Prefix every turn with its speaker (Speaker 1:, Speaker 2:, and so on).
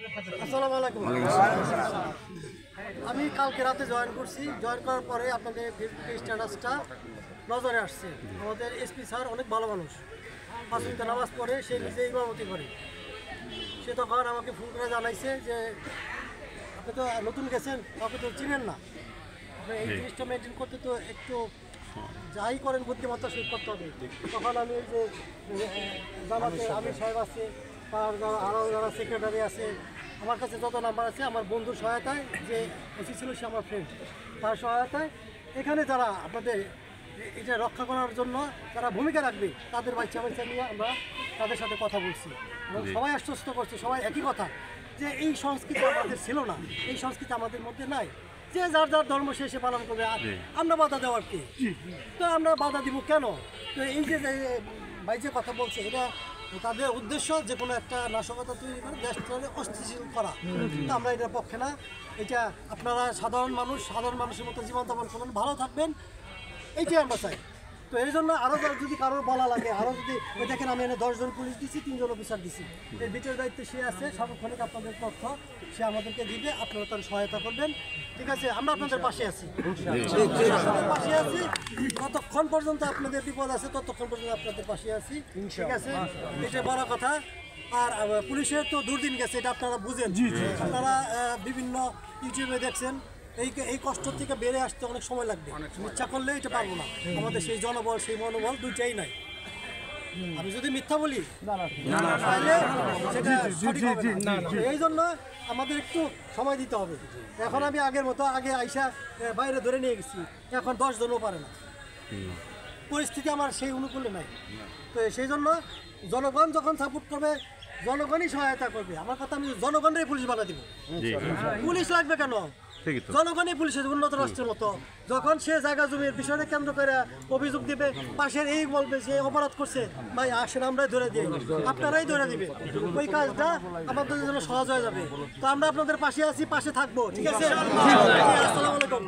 Speaker 1: আসসালামু আলাইকুম। আমি কালকে রাতে জয়েন করছি। জয়েন করার পরে আপনাদের ফেসবুকে স্ট্যাটাসটা নজরে আসছে। আমাদের এসপি স্যার অনেক ভালো মানুষ, 5 ওয়াক্ত নামাজ পড়ে, সে নিজে ইমামতি করে। সে তখন আমাকে ফোন করে জানাইছে যে আপনি তো নতুন গেছেন, কাউকে তো চিনেন না, আপনি এই জিনিসটা মেনটেন করতে তো একটু যাই করেন বুদ্ধিমত্তা শুরু করতে হবে। তখন আমি এই যে জামাতে আমির সাহেব আছে, আরও যারা সেক্রেটারি আছে, আমার কাছে যত নাম্বার আছে, আমার বন্ধুর সহায়তায়, যে ওসি ছিল সে আমার ফ্রেন্ড, তার সহায়তায় এখানে যারা আপনাদের এটা রক্ষা করার জন্য যারা ভূমিকা রাখবে তাদের বাচ্চা নিয়ে আমরা তাদের সাথে কথা বলছি এবং সবাই আশ্বস্ত করছে, সবাই একই কথা যে এই সংস্কৃতি আমাদের ছিল না, এই সংস্কৃতি আমাদের মধ্যে নাই, যে যার যার ধর্ম শেষে পালন করবে, আর আমরা বাধা দেওয়ার কি, তো আমরা বাধা দিব কেন? তো এই যে ভাই যে কথা বলছে, এটা তাদের উদ্দেশ্য যে কোনো একটা নাশকতা তৈরি করে দেশটাকে অস্থিতিশীল করা, কিন্তু আমরা এটার পক্ষে না। এটা আপনারা সাধারণ মানুষের মতো জীবনযাপন করবেন, ভালো থাকবেন, এইটাই আমরা চাই। তো এই জন্য আরও যদি কারোর বলা লাগে, আরও যদি দেখেন আমি এনে 10 জন পুলিশ দিচ্ছি, 3 জন অফিসার দিচ্ছি, এর বিচার দায়িত্বে সে আছে, সার্বক্ষণিক আপনাদের তথ্য সে আমাদেরকে দিবে, আপনারা তার সহায়তা করবেন, ঠিক আছে? আমরা আপনাদের পাশে আছি, পাশে আছি, যতক্ষণ পর্যন্ত আপনাদের বিপদ আছে ততক্ষণ পর্যন্ত আপনাদের পাশে আছি, ঠিক আছে? এটা বড় কথা। আর পুলিশের তো দুর্দিন গেছে, এটা আপনারা বুঝেন, আপনারা বিভিন্ন ইউটিউবে দেখছেন, এই কষ্ট থেকে বেড়ে আসতে অনেক সময় লাগবে, ইচ্ছা করলে এটা পারবো না, আমাদের সেই জনবল সেই মনোবল দুইটাই নাই। আমি যদি মিথ্যা বলি তাহলে সেটা সঠিক হবে না। এই জন্য আমাদের একটু সময় দিতে হবে। এখন আমি আগের মতো আগে আইসা বাইরে ধরে নিয়ে গেছি, এখন 10 জনও পারে না, পরিস্থিতি আমার সেই অনুকূলে নাই। তো সেই জন্য জনগণ যখন সাপোর্ট করবে, জনগণই সহায়তা করবে। আমার কথা, আমি জনগণের পুলিশ বানা দিব, পুলিশ লাগবে কেন? জনগণই পুলিশের উন্নত রাষ্ট্রের মতো, যখন সে জায়গা জমির বিষয়টা কেন্দ্র করে অভিযোগ দিবে, পাশের এই বলবে যে অপরাধ করছে, ভাই আসেন আমরাই ধরে দিই, আপনারাই ধরে দিবে, ওই কাজটা আমাদের জন্য সহজ হয়ে যাবে। তো আমরা আপনাদের পাশে আছি, পাশে থাকবো, ঠিক আছে? আসসালামু আলাইকুম।